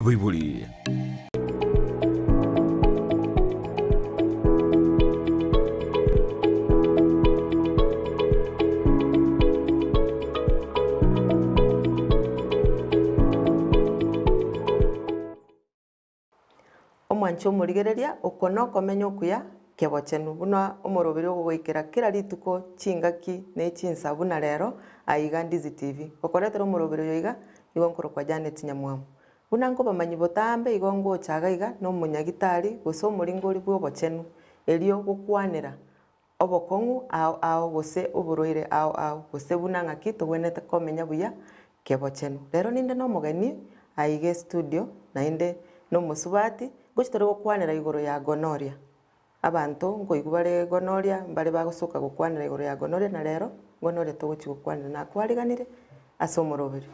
Buibuli. Omwancho omorigereria okono komenya okuya kebochenu buna omorobere ogogoikera kera rituko chingaki na echinsa buna rero aiga Ndizi TV okoretera omorobere oyo iga igo nkorokwa Janet Nyamwamu buna nkobamanyi botambe igo ngochaga iga na omonyagitari gose omoringo ori bwa obochenu erio gokwanera obokong'u ao gose oboroire ao gose buna ng'aki togwenete komenya buya kebochenu rero ninde na omogeni aiga studio naende na omosubati gochi tore gokwanera igoro ya gonorrhea abanto nkoigwa bare gonorrhea mbare bagosoka gokwanera igoro ya gonorrhea na rero gonorrhea togochi gokwanera nakwariganire ase omorobere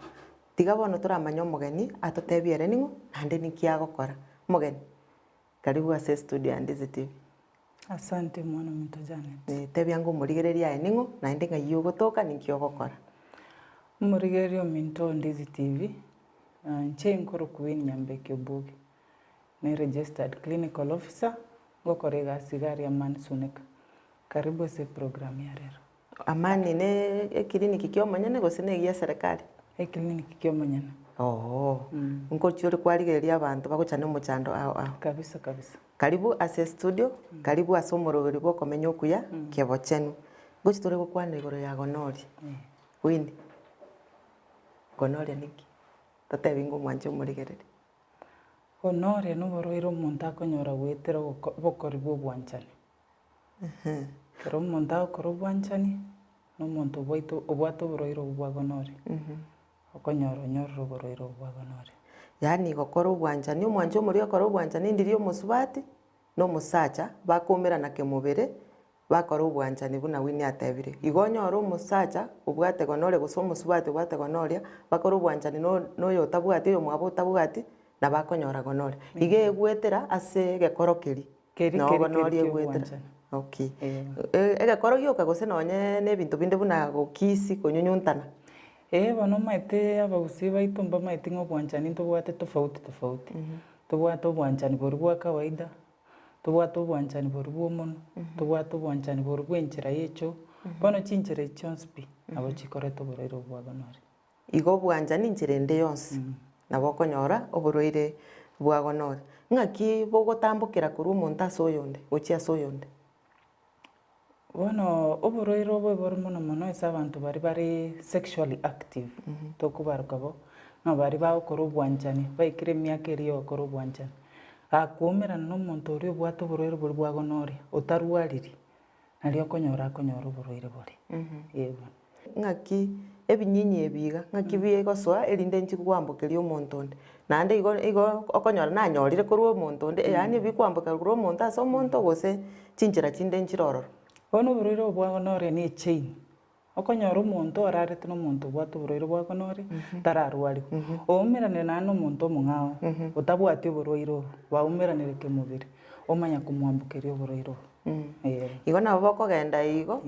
tiga bono toramanya omogeni atotebia ere ning'o naende niki agokora omogeni karibu ase studio ya Ndizi TV. Asante mwana omonto Janet. Tebia ngo omorigereria aye ning'o naende ng'ai ogotoka niki ogokora. Omorigereria ominto Ndizi TV nche nkorokwa Nyambeki Obugi ne registered clinical officer gokora egasi gari Amani Suneka. Karibu ase program ya rero. Amani ne ekliniki kia omonyene gose ne egia serikali? Ekliniki kia omonyene. Nkochi ori kwarigereria abanto bagochana omochando ao. Kabisa kabisa. Karibu ase studio, karibu ase omorobere bwa okomenya okuya kebochenu. Gochi tore gokwanera igoro ya gonorrhea. Wini. Gonorrhea niki? Totebi ngo omwancho omorigereria. Gonorrhea noboroire omonto akonyora goetera obokori bwa obwanchani. Kero omonto agokora obwanchani na omonto obwate oboroire obwo bwa gonorrhea. Okonyora onyorire oboroire obwo bwa gonorrhea. Yaani gokora obwanchani omwancho omori okora obwanchani ndiri omosubati na omosacha bakomerana kemobere bakora obwanchani buna Wini atebire. Igo onyora omosacha obwate gonorrhea gose omosubati obwate gonorrhea bakora obwanchani noyo otabwati oyo mwabo otabwati na bakonyora gonorrhea. Iga egwetera ase gekoro keri. No gonorrhea egwetera. Okay. Egekoro gioka gose nonye na ebinto binde buna gokisi konyunyuntana. Bono maete abagusii baito mbamaete ng'a obwanchani tobwate tofauti. Tobwate obwanchani bori bwa kawaida, tobwate obwanchani bori bwa omono, tobwate obwanchani bori bwa enchera ya echoo. Bono chinchera echi chionsi pi nabo chikoreta oboroire obwo bwa gonorrhea. Igo obwanchani inchera ende yonsi nabo okonyora oboroire bwa gonorrhea. Ng'aki bogotambokera korwa omonto ase oyonde gochia ase oyonde? Bono oboroire obo bori mono mono ase abanto bari sexually active. Tokobaruka bo ng'a bari bagokora obwanchani baikire emiaka eria ogokora obwanchani akomerana na omonto oria obwate oboroire bori bwa gonorrhea otarwariri nario okonyora oboroire bori. Ng'aki ebinyinyi ebi iga ng'aki bigosoa erinde nchikokwambokeria omonto onde naende igo okonyora nanyorire korwa omonto onde yaani ebikwamboka korwa omonto ase omonto gose chinchera chinde nchirororo. Bono oboroire obwo bwa gonorrhea na echain okonyora omonto orarete na omonto obwate oboroire bwa gonorrhea tararwariwa oumeranire naende na omonto omong'ao otabwati oboroire obo baumeranire kemobere omanya komwambokeria oboroire obo. Igo nabo bokogenda igo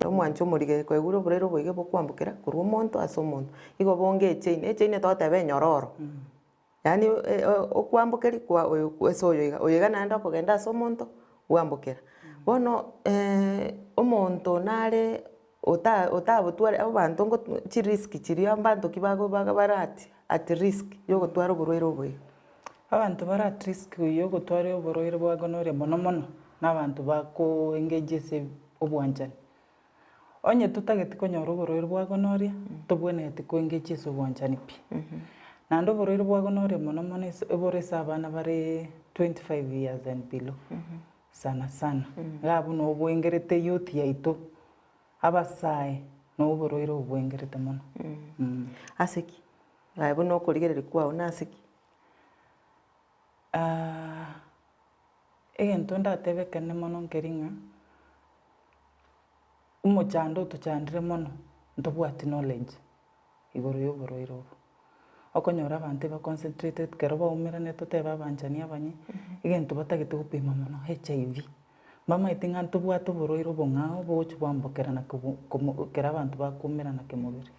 omwancho omorige koigure oboroire obo iga bokwambokera korwa omonto ase omonto igo bonge echain togoteba enyororo yaani okwambokeri kwa oyo ase oyo iga naende okogenda ase omonto gwambokera. Bono omonto nare otabotware abanto ngo chirisk chiria abanto ki bare at risk yogotwara oboroire obo iga. Abanto bare at risk yogotwara oboroire bwa gonorrhea mono mono na abanto bakoengage ase obwanchani. Onye totagete konyora oboroire bwa gonorrhea tobwenerete koengage ase obwanchani pi. Naende oboroire bwa gonorrhea mono mono ebore ase abana bare 25 years and below. Sana gabo no bwengerete youth yaito abasae no oboroire obwengerete mono. Aseki gabo no korigereri kwao na aseki egento ndatebekene mono nkeri omochando otochandire mono ntobwati knowledge igoro ya oboroire obo okonyora abanto baconcentrated kero baumerane toteba abanchani abanye egento batagete gopima mono HIV bamaete ng'a ntobwate oboroire obong'ao bogochi bwambokerana kera abanto bakumerana kemobere.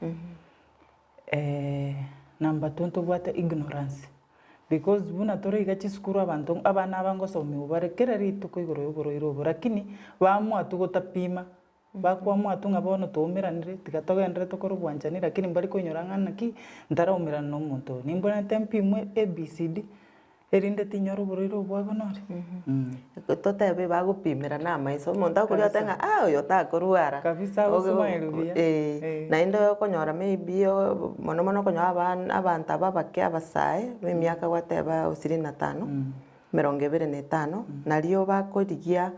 Number 2 ntobwate ignorance because buna tore iga chisukuru abantu abana abangosomiwa bare kera rituko igoro y'oboroiro obo lakini baamua tu gotapima bakwamua tu ng'a bono toumiranire tiga togendere tokore obwanchani lakini mbari koinyora ng'a naki ntaraumirana na omonto nimbonete mpimwe ABCD erinde tinyora oboroiro obwagonore totebe bagupimira na amaiso omonto akoria otenga oyo takorwara kabisa agosmile buya naende okonyora maybe mono mono okonyora abanto aba abake abasae b'emiaka gwateba 25 25 nario bakorigia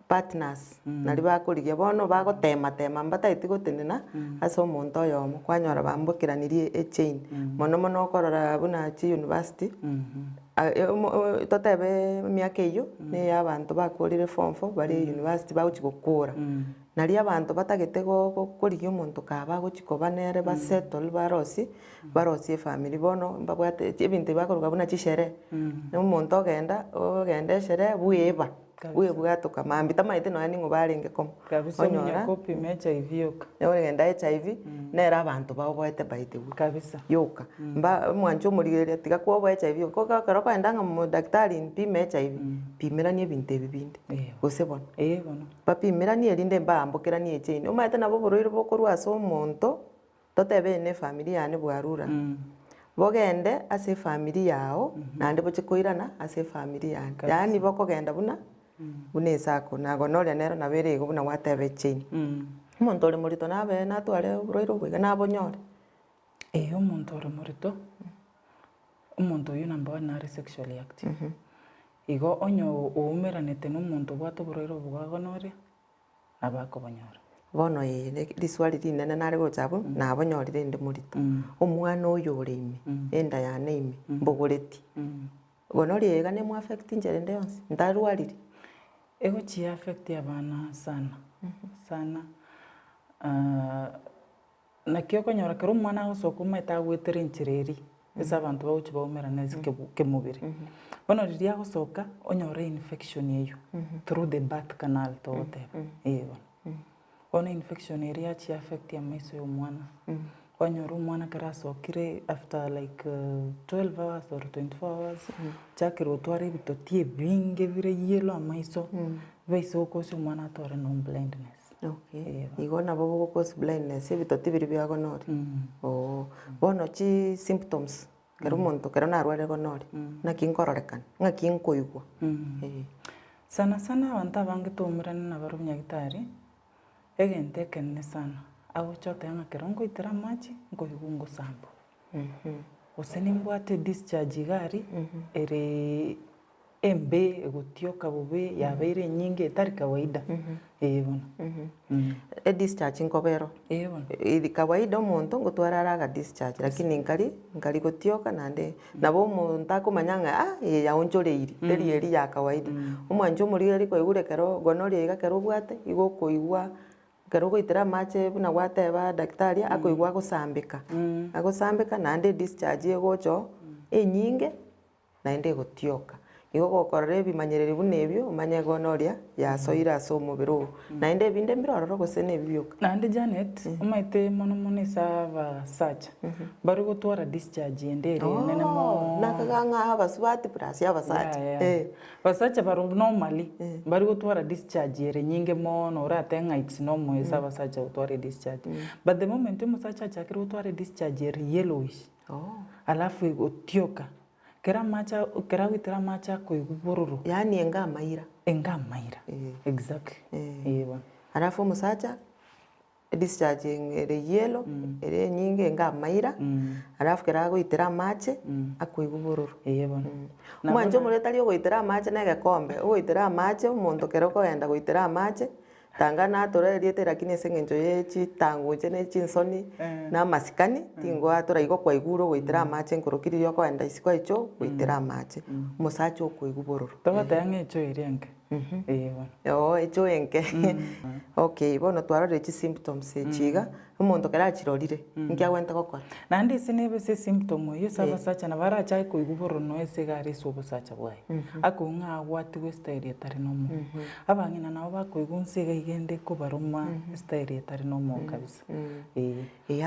partners nari bakorigia bono bagotema mbataiti gotenena ase omonto oyomo kwanyora bambokiranirie echain mono mono okorora buna chi university totebe emiaka eyo ne abantu bakorire form 4 bari university bagochi gokora nari abantu batagete gokorigia omonto kaba gochi koba nere basettle barosi efamily bono mbabwate ebinto bakoroga buna chishere omonto ogenda eshere bweba bwebwatoka mambi tamaite nonya ning'o barenge komo onyora kopima HIV yoka ogenda HIV nere abantu bagoete baite bwa kabisa yoka mba mwancho omorigereria tiga kwa HIV yoka kero kwenda ng'a omodaktari mpime HIV pimiranie ebinto ebi binde gose bono bono bapimiranie erinde mbambokiranie echain omaete nabo oboroiro bokorwa ase omonto totebe ne family yane bwarura bogende ase family yao naende boche koirana ase family yane yaani bokogenda buna esako nagonoria nero nabere igo buna gwatebe echain omonto ore morito nabe natware oboroiro obwo iga nabonyore omonto ore morito omonto oyo number 1 nare sexually active igo onyo oumeranete na omonto obwate oboroiro obwo bwagonoria nabakobonyora bono riswari rinene nare gocha abo nabonyorire inde morito omwana oyo ore ime enda yane ime mbogoreti gonoria iga nemo affect injere nde yonsi ntarwarire egochi affect abana sana nakio okonyora kero omwana agosoka omaete agwetera enchera eri ase abanto bagochi baumerana ase kemobere bono riria agosoka onyora infection eyo through the birth canal togoteba bono infection eri yachi affect amaiso ya omwana kwanyora omwana kero asokire after like 12 hours or 24 hours chakire otwara ebitoti ebinge bire yellow amaiso baise okosia omwana atware no blindness igo nabo bogokosi blindness ebitoti biri biagonori bono chi symptoms kero omonto kero narware gonori naki nkororekana ng'aki nkoigwa sana abanto abange toumerana na baro nyagitari egente ekenene sana agochote ng'a kero ngoitera amachi nkoigwa ngosamba gose nimbwate discharge igari ere embe egotioka bobe yabeire nyinge etari kawaida bono discharge nkobero bono kawaida omonto ngotwara araga discharge lakini nkari gotioka nande nabo omonto akomanya ng'a yaonchoreiri teri eri ya kawaida omwancho omorigeri koigure kero gonoria iga kero obwate igo okoigwa kero goitera amache buna gwateba daktari akoigwa agosambeka naende discharge egocho enyinge naende egotioka igo gokorora ebimanyereri buna ebio omanye gonoria yasoire ase omobere ogo naende ebinde mbirororo gose na ebibioka naende Janet omaite mono asa abasacha bari gotwara discharge ende ere nene mo nakagang'a abasubati plus abasacha basacha baro normally bari gotwara discharge ere nyinge mono orate ng'a it's normal asa abasacha gotwara discharge but the moment omosacha achakire gotwara discharge ere yellowish alafu egotioka kera gwitera macha koigwa bororo yaani enga amaira exactly alafu omosacha discharge ere yellow ere nyinge enga amaira alafu kera goitera amache akoigwa bororo omwancho omoretari ogoitera amache na egekombe ogoitera amache omonto kero okogenda goitera amache tanga natoreriete lakini ase eng'encho ya chitangunche na chinsoni na amasikani tingoatora igo kwaigure goitera amache nkorokiri okoenda isiko echo goitera amache omosacha okoigwa bororo togoteba ng'a echo eri enke echo enke okay bono twarore chi symptoms chiga umuntu karachirorire nkiagwente gokora nandi sinebe se symptom yo saba sacha na baracha kuiguboro no ese gari sobo sacha bwaye akunga agwati we style etari nomo abangina nabo bakuigunsiga igende kubaroma style etari nomo kabisa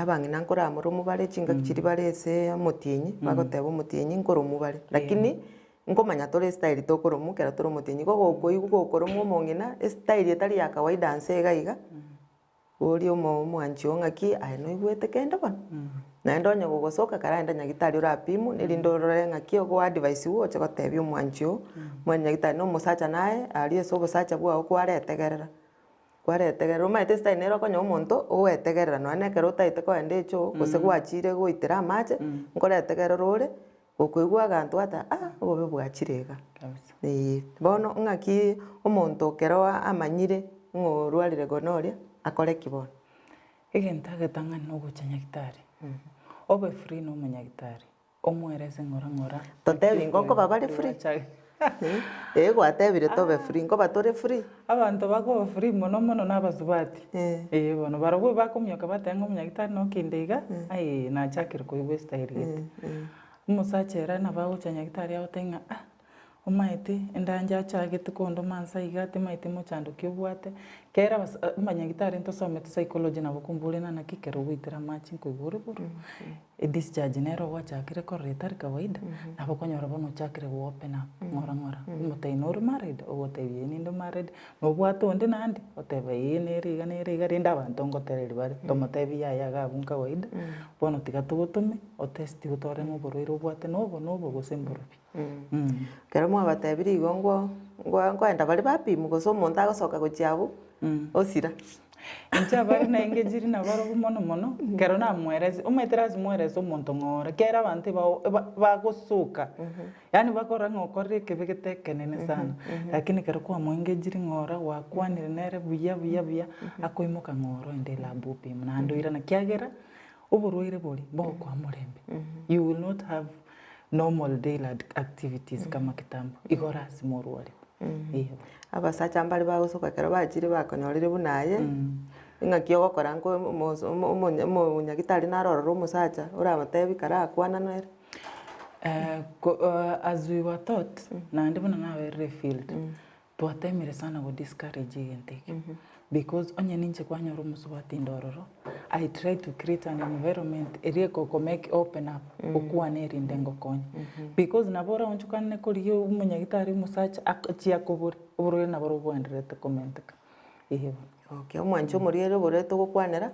abangina nkora amurumu bare chinga kiri bare ese amotienyi bagoteba omotienyi nkoromu bare lakini nkomanya tore style tokoromu kera toro motienyi gokoromu omongina style etari ya kawaida nsega iga ori omwanchi ng'aki aye noigwete kende bono naende onye gogosoka karaenda nyagitari orapimu nirindorore ng'aki ogo advice oche gotebia omwanchi mwanya nyagitari no omosacha naye ari ase obosacha bwao kwaretegerera omaete style nero konya omonto oetegerera nonya ekero otaete koenda echo gose gwachire goitera amache nkoretegerera ore okoigwa aganto ata obobe bwachire iga bono ng'aki omonto kero amanyire ng'orwarire gonorrhea akore kibono egento agetang'ani no gocha nyagitari obe free no omonyagitari omwerese ng'ora totebi nkoba bari free gwatebire tobe free nkoba tore free abanto bakoba free mono n'abasubati bono barobwe bakomioka batenga omonyagitari nokinde ai nachakire koigwa style gete omosacha era nabagocha nyagitari agotenga omaete endanja achagete kondo mansa igate maite mochandoki obwate kera omanyagitari ntosomete psychology nabo kumbure naki kero gwitera machi nkoigure buru discharge nero gwachakire korora etari kawaida nabo konyora bono ochakire open up ng'ora omotaino ore married ogotebia ninde married nobwate onde nandi oteba nere iga rinde abanto ngotereri bare tomotebia yaya gabu kawaida bono tiga tugutume otesti gotore ng'oborwaire obwate nobo gose mborobi kero mwabatebire igo ngoenda bari bapimu gose omonto agosoka gochiabu osira incha bari naengejiri nabarobu mono kero namwerese ometerasi mwerese omonto ng'ora kera abanto bagosuka yani bakora ng'okorire ekebe getekenene sana lakini kero kwamwengejiri ng'ora wakwanire nere buya akoimoka ng'ora ende labu opimu naende oirana kiagera oborwaire bori bogokwa morembe you will not have normal daily activities kama kitambo igorasi morwari abasacha mbari bagosoka kero bachire bakonyorire bunaye ng'aki ogokora nko omonyagitari narorora omosacha orabatebi kara akwana nere as we were taught naende bono naberire field twatemire sana go discourage egento eke because onye ninche kwanyora omosubati ndororo I try to create an environment eri make open up okwana erinde ngokonya because nabora onchukane kori yo omonyagitari omosacha chiakobore oborore naboro bwenderete komenteka okay omwanchi omoriere oborete gokwanera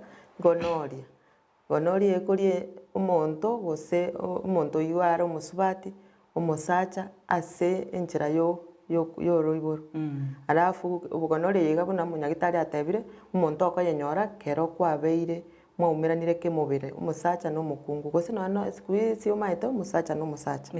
gonoria ekorie omonto gose omonto oyo are omosubati omosacha ase enchera yoroiboro alafu obogonoria iga buna omonyagitari atebire omonto okoyenyora kero kwabeire mwaumeranire kemobere omosacha na omokungu gose nono siku isi omaete omosacha na omosacha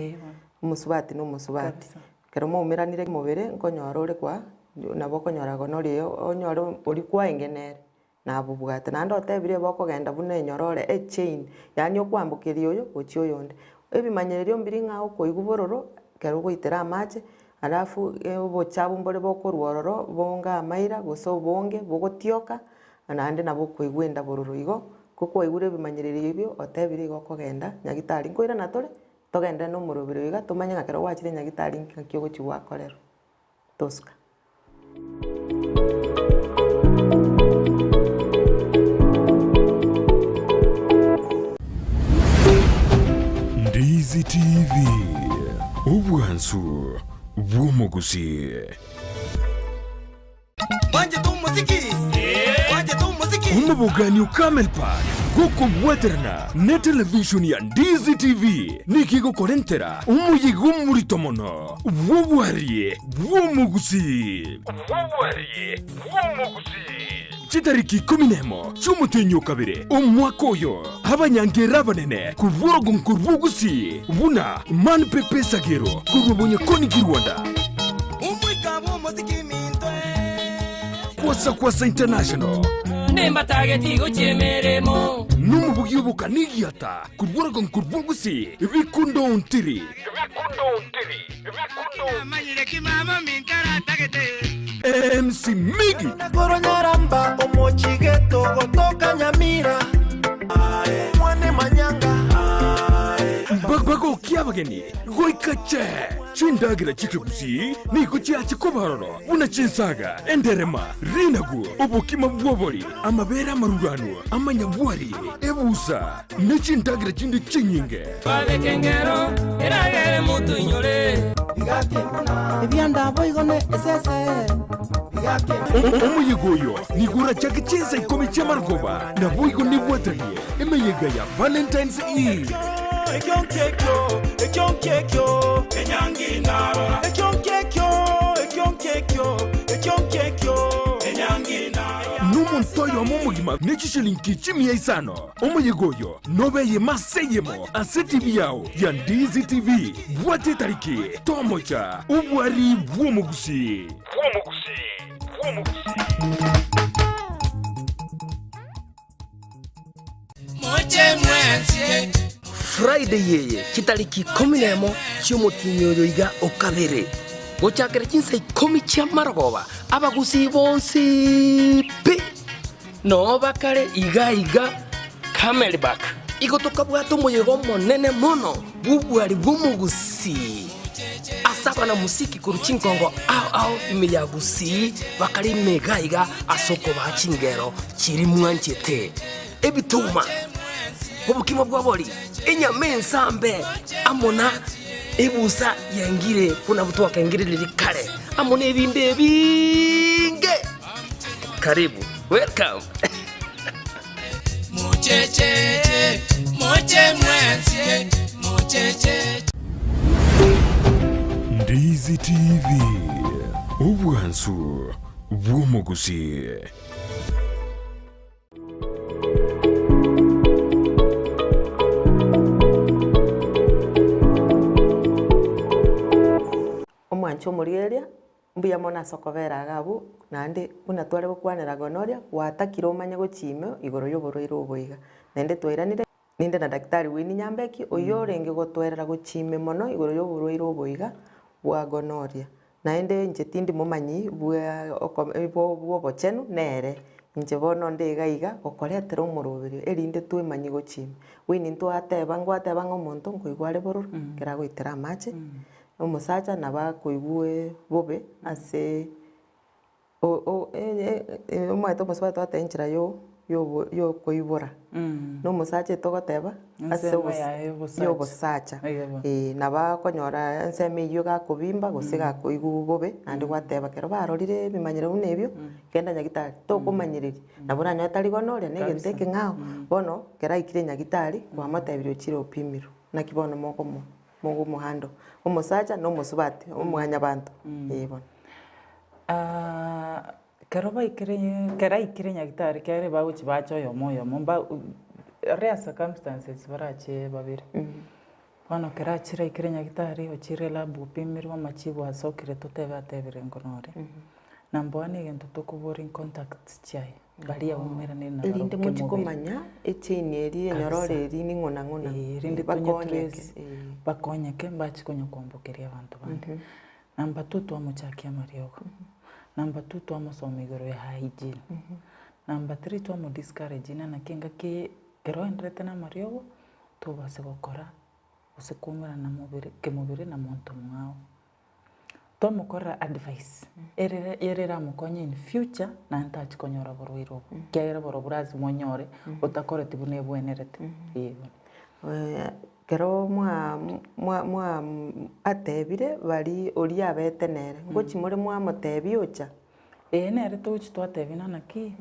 omosubati na omosubati kero mwaumeranire kemobere nkonyora ore kwa nabo okonyora gonoria onyore ori kwaengenere nabo bwate naende otebire bokogenda buna enyorore echain yani okwambokeria oyo gochi oyonde ebimanyererio mbiri ng'ao koigwa bororo kero goitera amache alafu obochabu mbore bokorwa ororo bonga amaira gose obonge bogotioka naende nabo koigwenda bororo igo kokwaigure ebimanyererio ebio otebire igo okogenda nyagitari nkoira natore togende nomorobero iga tomanye ng'a kero gwachire nyagitari ng'aki ogochi gwakorerwa toska Ndizi TV obwansu bw'omuguzi omubuganio Camel Park gukubweterana ne television ya Ndizi TV nikigokorentera umuyigo omurito mono bw'obwarie bw'omuguzi chitariki 11 cy'umutenyo kabire omwaka oyo abanyangera abanene kubworogonko rw'ogusi buna man pepe sagero kurubonye konigi Rwanda kwasa international nemba tageti guchemeremo Numubugi ubukanigiata kubura con kurbugusi bikundo untiri Manyire kimama minkara tagete MC Migi Koronyaramba omochigeto gotoka Nyamira Mwane manyanga Bagbago kiabageni goikache Chindagira chikigusi niko chiachi kobaroro una chinsaga enderema rinagu obukima bwobori amabera marugano amanyabwari ebusa nechindagira chindi chinyinge babekengero eragere mutu inyore Ebyanda boigone esese Omuyigoyo nigura chake chinsa ikomi chamargoba na boigo nibwatanye emeyega ya Valentine's Eve Ekyonkekyo Enyangina Ekyonkekyo Numuntoyo omumugima nechishilinki chimia isano Omuyigoyo nobeye maseyemo aseti biao ya Ndizi TV bwate tariki tomocha ubwari bwomugusi moche mwensie Friday yeye kitariki 11 cy'umutinyoyo iga okabere gochakira kinsa 10 cy'amaragoba abagusi bonsi pe no bakare iga Camelback igotoka bwato muyego monene mono bubwari bwumugusi asaba na musiki kuruchinkongo au imiyagusi bakari megaiga asoko bachingero kiri mwanchete ebituma obukimo bwabori enyamensambe amona ebusa yangire kuna butu wakangire lili kare amona ebinde binge karibu welcome muchecheche moche mwensie muchecheche Ndizi TV ubwansu bwomugusi Omwancho omurieria mbuya mona sokobera gabu nande buna tware gukwanera gonoria watakire omanye gochime igoro yoborwaire oboiga nende twairanire ninde na daktari Winnie Nyambeki oyo renge gotwerera gochime mono igoro yoborwaire oboiga bwa gonoria naende nche tindi momanyi bwa bochenu nere nche bono ndigaiga gokoretera omoroberio erinde twemanyi gochime Winnie ntwateba ng'omonto nkoigware bororo kera goitera amache omusacha nabakoigwe bobe ase omwete omosuba twatenchera yo koibora no musacha togoteba ase obosacha nabakonyora enseme iyo gakobimba gose gakoigwa bobe nandi gwateba kero barorire ebimanyiro buna ebio kenda nyagitari tokomanyireri nabo nanyo atari gonoria na egento ekeng'ao bono kera aikire nyagitari kwamotebirie ochire opimiro naki bono mogo muhando omusacha no musubati omwanya bantu bono kera ikire nyagitari kere baguchi bacho yomo mba rare circumstances barache babiri bono kera chira ikire nyagitari ochire lab upimirwa machibu asokire totebe atebire ngonore nambone egento tokubora in contacts chai bari umera ne na erinde muchikomanya echaini eri enyorore eri ning'ona erinde bakonyeke mbachikonya kwambokeria abantu bande namba 2 twamuchakia mariogo namba 2 twamusoma igoro ya hygiene namba 3 twamudiscourage na kenga kero endrete na mariogo tubase gukora usikumira na mubiri na muntu mwao tomukora advice erera mukonye in future na ntachikonyora borwiro kera boroburazi monyore utakore tibune bwenerete kero mwa atebire bari ori abetenere ngochi muri mwa motebi ocha nere tuchi twatebi naki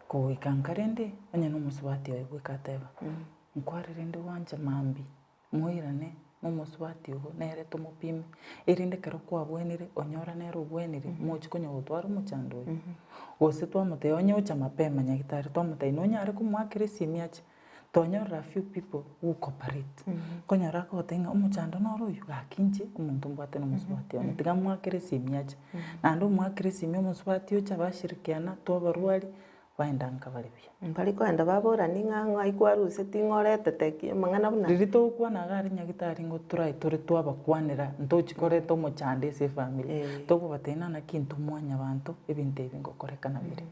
kuikankarende anya no musubati oibwe kateba nkwarire ndi wanje mambi muirane no musubati ogo nere tumupime erinde kero kwa bwenire onyora nero bwenire mochi konya gutwara muchando gose twamute onyocha mapema nyagitari twamute inonyare kumwakire simiache tonyora few people who cooperate konyora ko tenga umuchando noroyu gakinje umuntu mbate no musubati ono tiga mwakire simiache nando mwakire simio musubati ocha bashirikiana twabarwari baendanga bari buya mbari kwenda baborani ng'ang'a ikwaruseti ng'orete teki mang'ana buna riri tokwana gari nyagitari ngo turai turi twabakwanira ntochikorete omochande ase efamily togobatena na kintu mwanya bantu ebinto ebi ngokorekana bire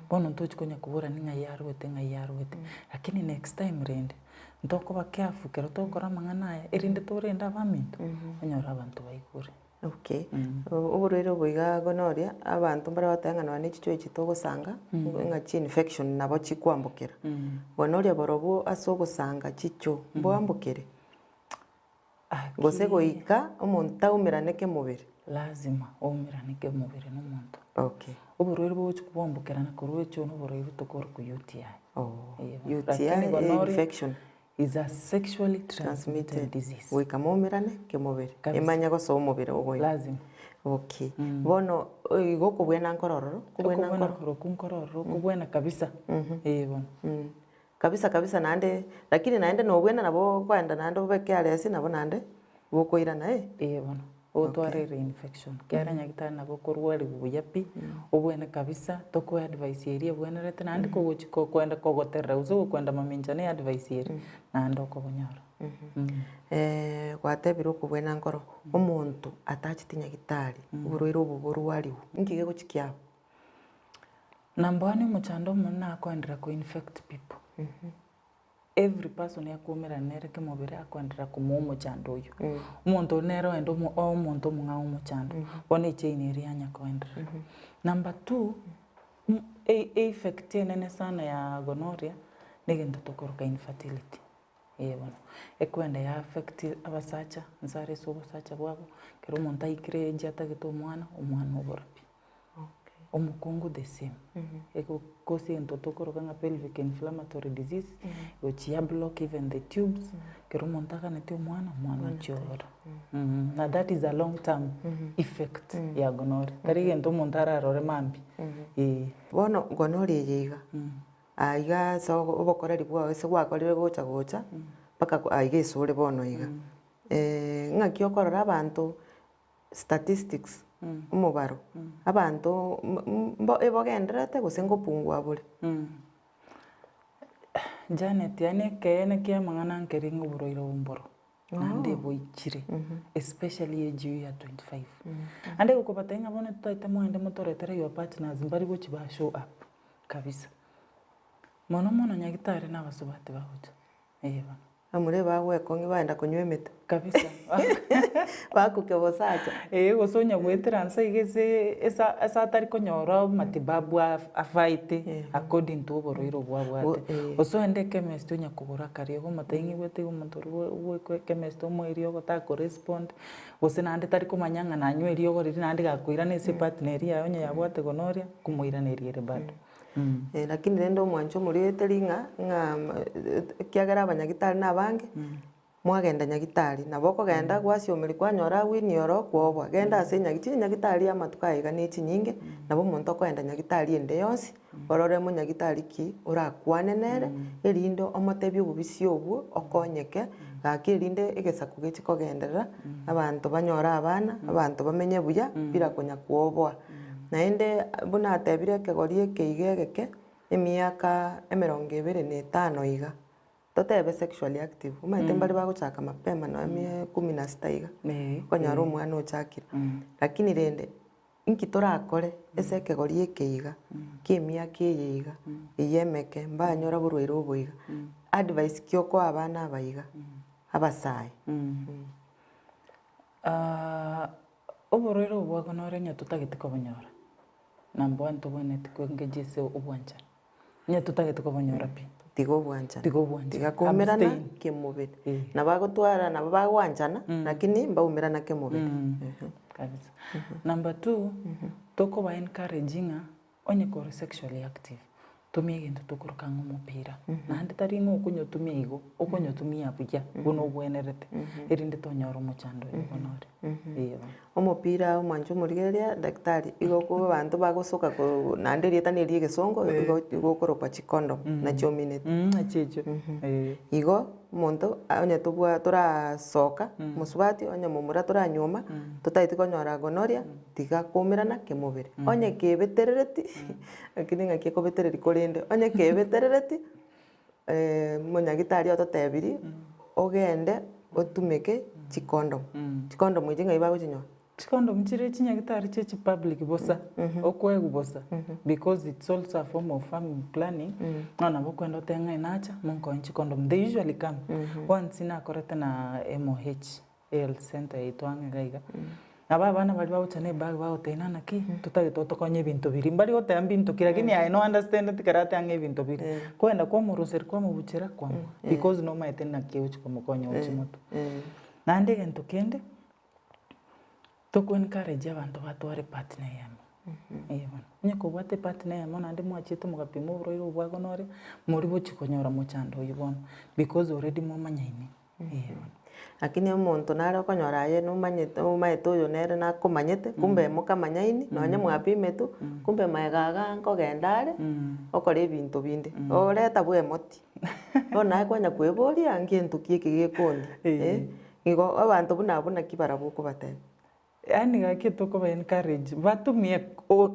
bono ntochikonya kuborani ng'ai yarwete lakini next time rende ntokoba careful kero tokora amang'ana aya erinde torenda abaminto onyora abantu baigure. Okay. Oborwaire oboiga gonorrhea abantu mbare bateng'anwa n'echichwa echi togosanga ng'a chi infection nabo chikwambukera gonorrhea borobo ase ogosanga chicho mbwambukere gose goika omonto taumeraneke mobere lazima oumeraneke mobere n'omonto. Okay. Oborwaire bogochi kubwambukerana korwa echo noborwaire tokora ku UTI. UTI infection is a sexually transmitted disease. Goika moumerane ke mobere emanya gosa omobere ogoika lazima. Okay. Bono igo kobwena nkorororo nkorororo kobwena kabisa bono kabisa nande lakini naende nobwena nabo kwenda nande obeke aresi nabo nande bokoirana bono otwarire infection kera nyagitari nabo korwari buya pi obwene kabisa toko advice eri obwenerete nandi kogochiko kwenda kogoterera uzo kwenda maminjane advice eri nandi okobonyora. Gwatebire okobwena nkoro omonto atachiti nyagitari oborwaire obo borwariwu nkige gochikiabo number 1 omochando omonene nakoendera infect people. Every person yakumira nereke mobere akwendera kumwa omochando oyo omonto nero endo omonto omong'ao omochando bono echaine eri anyakoendera. Number 2 effect enene sana ya gonorrhea negento tokoroka infertility bono ekwenda ya affect abasacha nsare ase obosacha bwabo kero omonto aikire enji atagete omwana obora pi omokungu the same ekokosi ento tokoroka ng'a pelvic inflammatory disease gochia block even the tubes kero omonto aganete omwana ochiobora na that is a long term effect ya gonorrhea tari gento omonto ararore mambi bono gonorrhea yeiga aiga so obokoreri bwawe ase gwakorire gocha mpaka aiga esore bono iga ng'aki okorora abantu statistics omobaro abantu ebogenderete gose ngopungua bore Janet yane kene kia mang'ana nkeringa oborwaire obomboro nande boichire especially age ya 25 ande gokobatenga bono tutaite mwende motoretere your partners mbari gochi ba show up kabisa mono nyagitari n'abasobate bagocha amure bagwekong'i baenda kunywa emete kabisa bakukebosacha gosonya gwetera nsa igese esa atari konyora matibabu afaite according to oborwaire obwabwate osoende chemist onya kogora kare go mataingi gwete omonto gwe chemist omoiri ogota correspond gose nande tari komanya ng'a nanywa eri ogoriri nande gakoira nese partner yayo onya yabwate gonorrhea kumoiraneria ere bado. Lakini rende omwancho murieteri ng'a kiagera abanyagitari n'abange mwagenda nyagitari nabo okogenda gwasiomeri kwanyora winioro kwobwa genda ase nyagitari amatuko aiga n'echi nyinge nabo omonto okoenda nyagitari ende yonsi ororemo nyagitari ki orakwane nere erinde omotebi obobisi obwo okonyeke gaki erinde egesaku gechi kogenderera abanto banyora abana abanto bamenye buya bira konya kwobwa naende buna atebire ekegori ekeiga egeke emiaka 25 iga totebe sexually active omaete mbari bagochaka mapema na 16 iga konyara omwana ochakire lakini rende inki torakore ase ekegori ekeiga kiemiaka eye iga eyemeke mbanyora borwaire oboiga advice kioko abana abaiga abasae oborwaire obwa gonorrhea nya tutagete kobonyora number 1 tobonete kwengejese obwancha nya tutagete kobonyora pi tigo bwanchana kumerana kemobere nabagotwara nabo bagwanchana lakini mbaumerana kemobere kabisa. Number 2 toko ba encouraging onye kore sexually active tumie gento tokoroka ng'omopira nande tari ng'okunyo tumie igo okonyo tumia buya bono obwenerete erinde tonyora omochando gonorrhea omopira omwancho omorigereria daktari igo kuba bantu bagosoka nande rietani egesongo igo okorokwa chikondom nachio minute achecho igo omonto onye turasoka musubati onye momura turanyuma tutaiti konyora gonoria tiga kumirana kimubiri onye kebeterereti lakini ng'aki ekobetereri korende onye kebeterereti monyagitari ototebiri ogende otumeke chikondom chikondom ichi ng'ai bagochinyora chikondom chire chinyagitari chechi public bosa okwegu bosa because it's also a form of family planning nona bokwenda otenga inacha monkoin chikondom they usually come once nakorete na MOH health center itwange gaiga aba bana bali bauchane bag bagoteina naki tutagitotokonye bintu biri mbali gotea bintu lakini I no understand tikarate ange bintu biri kwenda kwa muruseri kwa mubuchera kwa because no maite na kiuchi kwa mukonyo uchimoto nande gento kende toko encourage abantu batware partner yamo nyako bwate partner yamo nande mwachite mugapimo uroiro bwagonore muri bochikonyora mochando yibona because already momanyaine lakini omonto nare okonyora aye nomaete oyo nere nakomanyete kumbe mokamanyaini nonye mwapimetu kumbe maegaga nkogenda are okora ebinto binde oreta bwemoti bonaye kwanya kweboria ng'ento ki eki gekondi igo abanto buna abwo naki barabokobateba yani gaki tokoba encourage batumie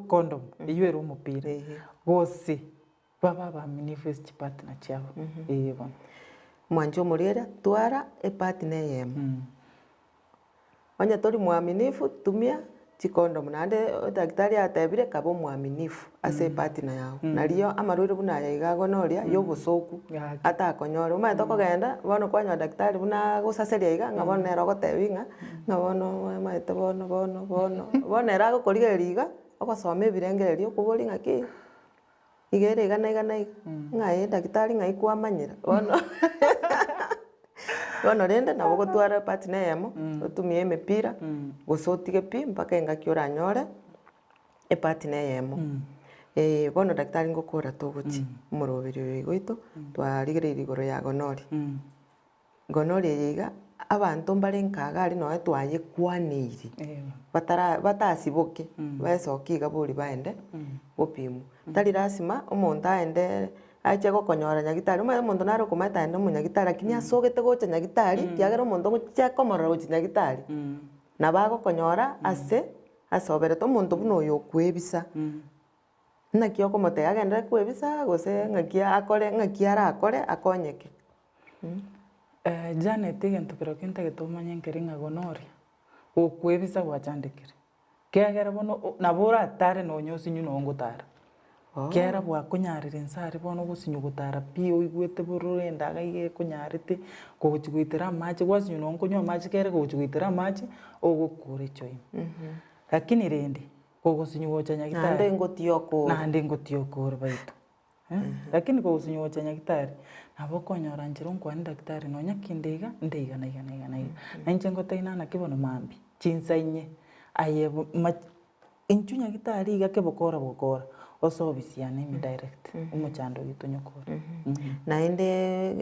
condom iyere omupira gose baba manifest partner chabo bona mwancho muriera twara partner yemo onye tori mwaminifu tumia chikondom nande daktari atebire kabo mwaminifu ase partner yao nario amarwire buna yaigago noria yobosoku atakonyora umaete kogenda bono kwanya daktari buna gosaseria iga ng'a bono nero gotebinga ng'a bono maete bono era gokorigereria iga ogosoma ebirengererio okobori ng'aki igere iga ng'ai daktari ng'ai kwamanyera bono bono rende nabo gotwara partner yamo otumie emepira gosotige pi mpaka engaki oranyore partner yamo bono daktari ngokora togochi omoroberi oyo igoito twarigereire igoro ya gonori gonori iga abanto mbare nkaga ari noe twayekwaneire batasiboke baesoki iga bori baende gopimu tari rasima omonto aende ache gokonyora nyagitari omonto nare okomaete aende omonyagitari lakini asogete gocha nyagitari kiagera omonto ogochaka omorora gochi nyagitari nabo agokonyora asoberete omonto buna oyo okwebisa naki okomotega agendere kwebisa gose ng'aki arakore akonyeke Janet egento kero kintagete omanye nkeri ng'a gonoria okwebisa gwachandekire kiagera bono nabo oratare nonya osinyu nongotara kiagera bwakonyarire nsare bono ogosinyu gotara pi oigwete bororo endaga iga ekonyarete gochi goitera amache gwasinyu nokonywa amache kere gochi goitera amache ogokora echoimo lakini rende gogosinyu gocha nyagitari nande ngotiokora baito lakini gogosinyu gocha nyagitari nabo okonyora nchera onkwane daktari nonya kinde iga ndeiga na inche ngotaina naki bono mambi chinsa inye ayebo inchu nyagitari iga kebokora osobisiane direct omochando gitu nyokora naende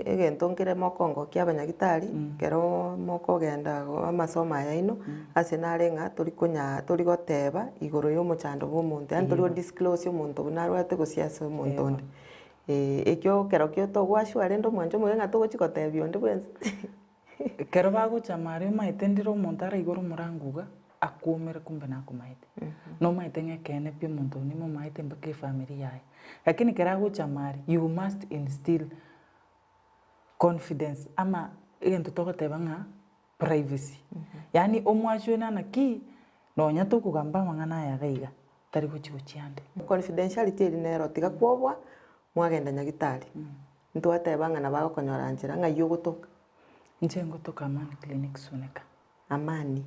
egento nkere mokongo kia abanyagitari kero mokogenda amasomo ayaino ase nare ng'a tori goteba igoro ya omochando bwa omonto yani tori godisclose omonto buna arwate gosiasa omonto onde ekio kero kio togwashwa rende omwancho omoke ng'a togochi gotebia onde bwensi kero bagochama aria omaete ndire omonto ara igoro omoranguga akumere kumbe nakomaete nomaete ng'ekene pi omonto nimo maete mpaka efamily yaye lakini kero agochama aria you must instill confidence ama egento togoteba ng'a privacy yani omwachio naki nonya tokogamba amang'ana aya gaiga tari gochi gochiande confidentiality eri nero tiga kwobwa mwagenda nyagitari ntwateba ng'a nabagokonyora nchera ng'ai ogotoka inche ngotoka Amani Clinic Suneka Amani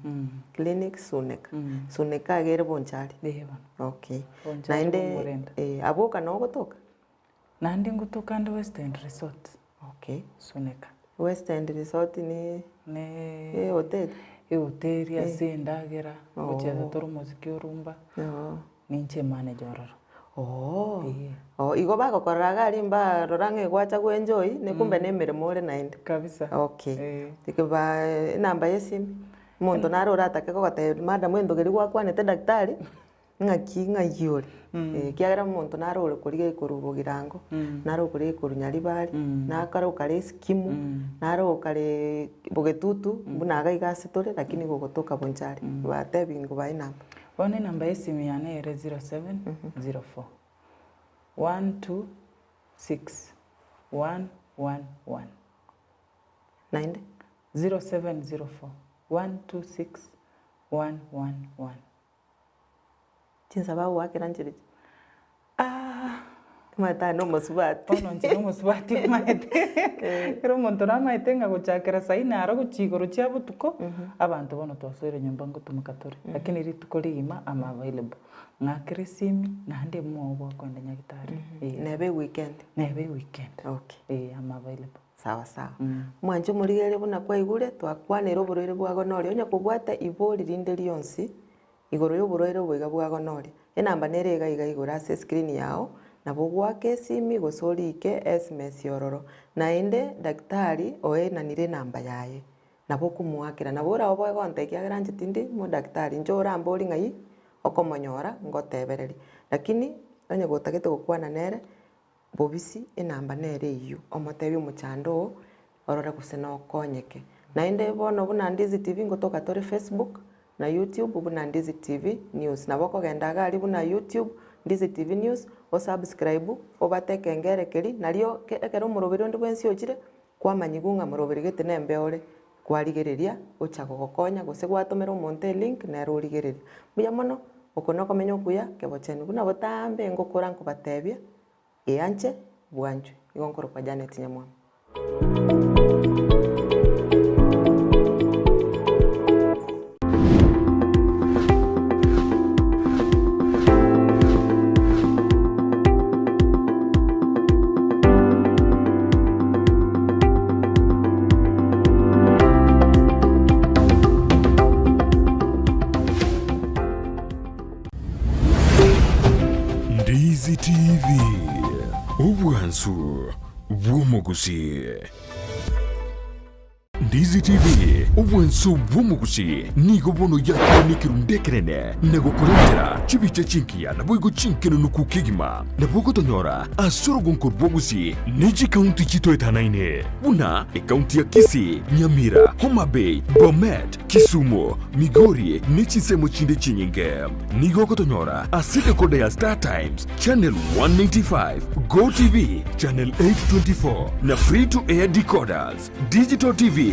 Clinic Suneka Suneka agere bonchari okay naende aboka no gotoka nandi ngotoka ande West End Resort okay Suneka West End Resort ni hotel hoteli ase endagera gocheza toro muziki orumba ninche manager igo bagokoreraga ari mbarora ng'egwacha gwenjoy nekumbe na emeremo ore naende kabisa okay tikiba namba ya simu omonto nare oratake gogotebia madam endogeri gwakwanete daktari ng'aki kiagera omonto narore koriga ikorubo girango naro kore ikoru nyaribari nakaro kare skimu naro kare bogetutu buna agaiga asitore lakini gogotoka bonchari batebi ngo bai namba one namba esimu yane ere 0704 126 111 nainde 0704 126 111 chinsa bawo wakera nchiri mata no mosubati ono nchino musubati maete ero monto na maete nga gochakera saina aro gochigoro chia butuko abantu bono twasore nyumba ngotumukatore lakini rituko rigima am available ngakere simi nande mwobo kwenda nyagitari nebe weekend okay am available sawa mwanje murigere buna kwa igure twakwanira oburoire bwa gonori onya kubwata ibori rinde rionsi igoro y'oburoire bwiga bwa gonori enamba nerega igora ase screen yao nabo gwake simi gosorike SMS yororo naende daktari oenanire namba yaye nabo kumwakira nabo ora obo gonte kiagera ntindi mo daktari njora mbori ngai okomonyora ngotebereri lakini onye gotagete gokwana nere bobisi enamba nere iyo omotebi omochando orora gusena okonyeke naende bono buna Ndizi TV ngotoka tore Facebook na YouTube buna Ndizi TV News nabo kogenda gari buna YouTube Ndizi TV News o subscribe obateke ngerekeri nario ekero murobiri ndi bwensi ochire kwamanyigunga murobiri gete nembe ore kwarigereria ochago gokonya gose gwatomera omonte link na rorigereria buya mono okono komenya okuya kebochenu buna botambe ngokora nkobatebia eanche bwanjwe igonkoro kwa Janet Nyamwa Ndizi TV obwansu bw'omugusi. Ndizi TV obwansu bw'omugusi nigo bono yakonikiru ndekerene nagokurengera chibiche chinkia nabo igo chinkeno nukukigima nabo gotonyora asoro gonkor bwogusi neji county chito etanaine buna county ya Kisii, Nyamira, Homa Bay, Bomet, Kisumu, Migori nechisemo chinde chinyinge nigo gotonyora aside kode ya Star Times channel 195 Go TV channel 824 na free to air decoders Digital TV